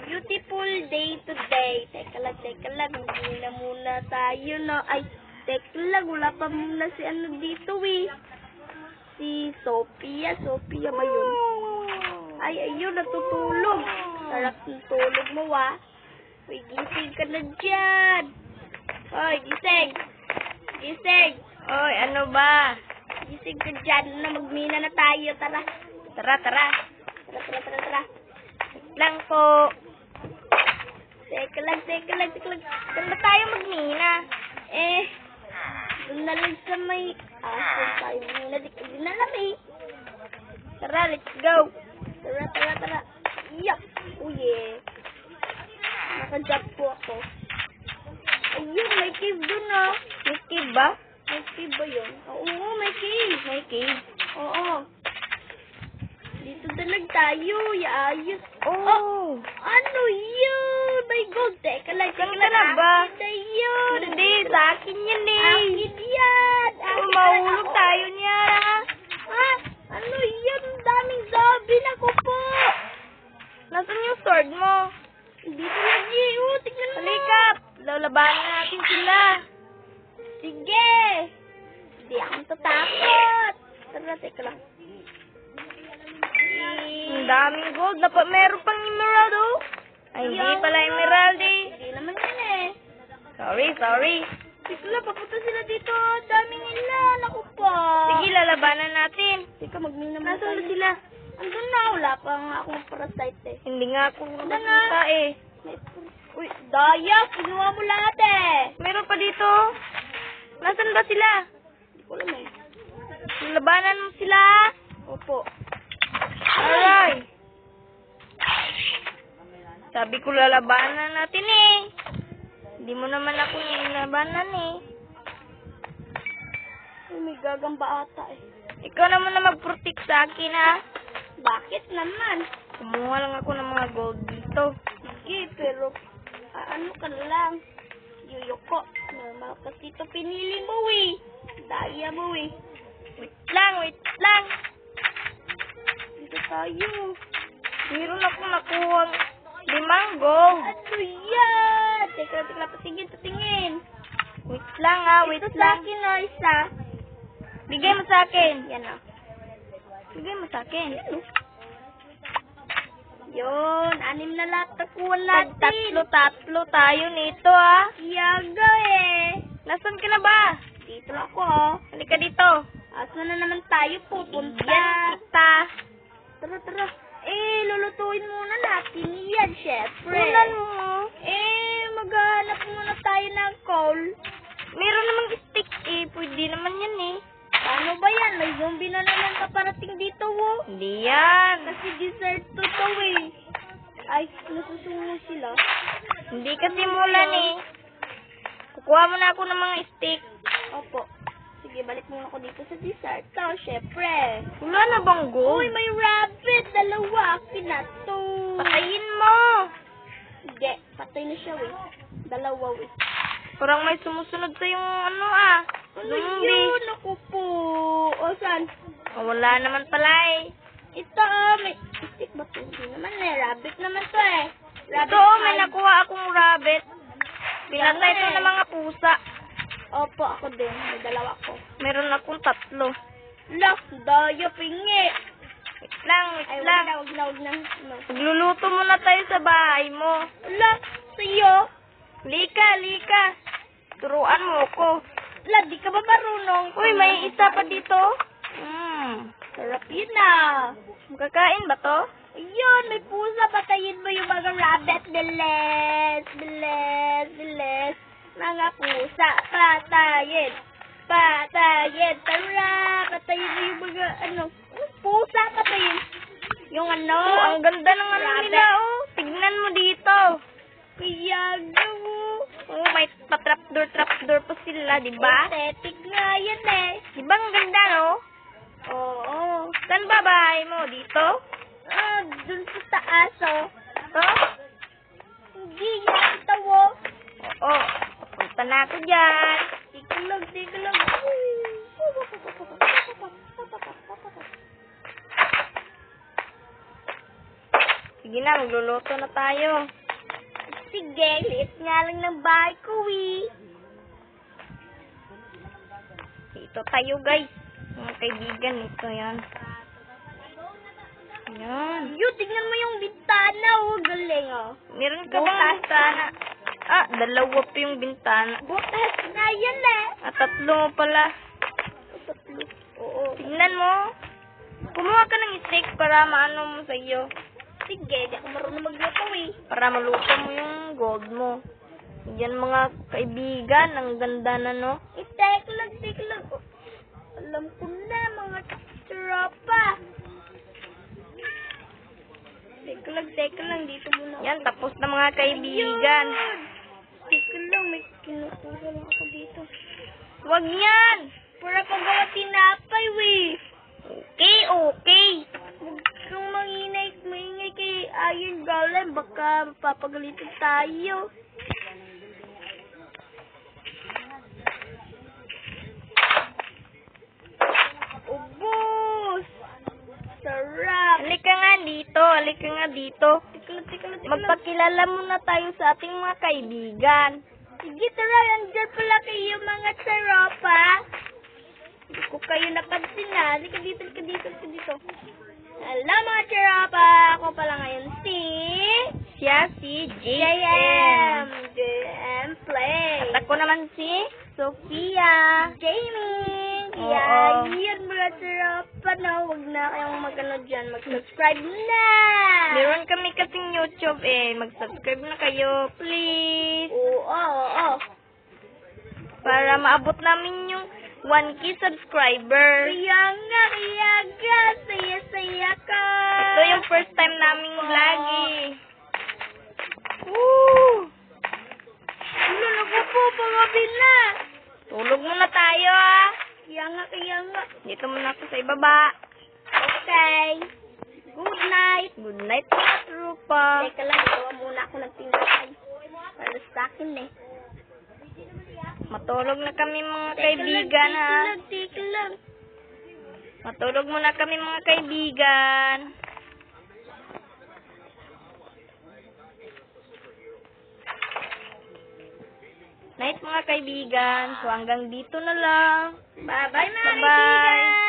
beautiful day today. Teka lang. Hindi na muna tayo, no? Ay, teka lang. Wala pa muna si ano dito, eh. Si Sophia. Sophia ba yun? Ay, ayun, natutulog. Sarap ng tulog mo, ah. Uy, gising ka na dyan. Hoy, gising. Gising. Oy, ano ba? Gising ka dyan na magmina na tayo. Tara. Tara. Tara. Lang po. Teka lang. Saan ba tayo magmina? Doon na lang sa may aso tayo muna. Di na alam eh. Tara, let's go. Tara. Yup. Oh yeah. Nakajump po ako. Ayun, may cave doon ah. May cave ba? May cave ba yun? Oo, may cave. May cave? Oo. Dito dalag tayo. Ayos. Oh. Ano yun? My God. Teka lang. Saan ka na ba? Hindi yun. Hindi, sa akin yan eh. Akin yan. Mahulog tayo niya. Ha? Ano yun? Daming zombie na ko po. Nasaan yung sword mo? Dito lagi. Tignan mo. Halika, lalabanan natin sila. Sige. Hindi ako tatakot. Tara, teka lang. Ang daming gold. Dapat meron pang emerald oh. Ay, hindi pala emerald eh. Hindi naman yun eh. Sorry. Teka lang, papunta sila dito. Daming nila. Naku po. Sige, lalabanan natin. Teka, magmina mo Nasaan tayo. sila? Andun na. Wala pa nga akong parasite eh. Hindi nga ako na. nakakita eh. Uy, Daya, kinuha mo lahat eh. Meron pa dito. Nasaan ba sila? Hindi ko alam eh. Lalabanan mo sila. Opo. Aray. Sabi ko lalabanan natin eh. Hindi mo naman ako nilalabanan eh. Uy, may gagamba ata eh. Ikaw naman na mag-protect sa akin ha. Bakit naman? Kumuha lang ako ng mga gold dito. Sige, pero ano ka na lang. Yuyoko. Normal kasi ito pinili mo eh. Daya mo eh. Wait lang. Dito tayo. Meron ako nakuha 5 gold. Ano yan? Teka, patingin. Wait lang ha, wait Ito sa lang. akin na isa. Bigay mo sa akin. Yan o. Bigay mo sa akin. Yun, 6 na lahat nakuha natin. Tatlo tayo nito ha. Yaga eh. Nasaan ka na ba? Dito lang ako oh. Halika dito. Asa na naman tayo pupunta? Yan kita. Tara. Lulutuin muna natin yan, syempre. Ulan mo. Maghanap muna tayo ng coal. Meron namang stick eh. Pwede naman yan eh. Paano ba yan? May zombie na naman paparating dito, oh. Hindi yan. Kasi dessert to eh. Ay, nasusungo sila. Hindi kasi mulan eh. Kukuha mo na ako ng mga stick. Opo. Sige, balik muna ako dito sa dessert. So, syempre. Wala na bang gold? Uy, may rabbit. 2. Akin na to. Patayin mo. Hindi. Patay na siya, eh. 2, eh. Parang may sumusunod sa yung ano ah. Ano yun? Ako po. O, saan? Oh, wala naman pala eh. Ito, may stick ba ito? Hindi naman eh. Rabbit naman to eh. Ito, may nakuha akong rabbit. Pinatay ito ng mga pusa. Opo, ako din. May 2 ko. Meron akong 3. Look, Daya pingi. Wait lang. Wag na. No. Magluluto muna tayo sa bahay mo. Look, sa'yo. Lika. Turuan mo ko. Di ka ba marunong? Uy, may isa pa dito. Sarap yun ah. Magkakain ba to? Ayun, may pusa. Patayin mo yung mga rabbit. Bilis. Mga pusa. Patayin. Tara. Patayin mo yung mga pusa. Patayin. Yung Oh, ang ganda ng ano rabbit. nila oh. Tignan mo dito. Kaya mo. Oh, may trapdoor pa sila, di ba? Aesthetic nga yan eh. Di ba ang ganda no? Oo. Saan ba bahay mo? Dito? Dun sa taas oh. To? Hindi yan ito oh. Oo. Papunta na ako dyan. Tika lang. Sige na, magluluto na tayo. Sige, liit nga lang ng bahay ko, Dito tayo, guys. Mga kaibigan, ito yan. Ayan. Tignan mo yung bintana, galing, Meron ka bang bintana? Dalawa pa yung bintana. Butas na yan, Tatlo pala. Oo. Tingnan mo. Kumuha ka ng steak para maano mo sa iyo. Sige, di ako marunong magluto, Para maluto mo yung gold mo. Yan mga kaibigan, ang ganda na, no? Take lang. Alam ko na, mga tropa. Teka lang, dito muna. Yan, tapos na mga kaibigan. Teka lang, may kinukuha lang ako dito. Wag yan! Para pagawa tinapay, Okay. Huwag kang maingay kay Iron Golem. Baka mapapagalitan tayo. Ubus! Sarap! Halika nga dito. Teka lang. Magpakilala muna tayo sa ating mga kaibigan. Sige, tara. Andyan pala kayo, mga tropa. Hindi ko kayo napansin na. Halika dito. Hello, mga tropa. Ako pala ngayon Siya si JM. JM Play. At ako naman si Sophia. Jamie. Oo. Kaya yun, mga tropa, no? Huwag na kayong mag-ano dyan. Mag-subscribe na. Meron kami kasing YouTube Mag-subscribe na kayo, please. Oo. Para maabot namin yung 1K subscriber. Kaya nga. Saya ka. Ito yung first time naming vlogging. Woo! Ano na po, pangabin na. Tulog muna tayo, Kaya nga. Dito muna ako sa ibaba. Okay. Good night. Good night, mga trupa. Teka lang, gawa muna ako ng tinapay. Para sa akin, Matulog na kami, mga kaibigan, ha? Teka lang. Matulog muna kami, mga kaibigan. Night, mga kaibigan. So, hanggang dito na lang. Bye-bye, mga Bye-bye. kaibigan.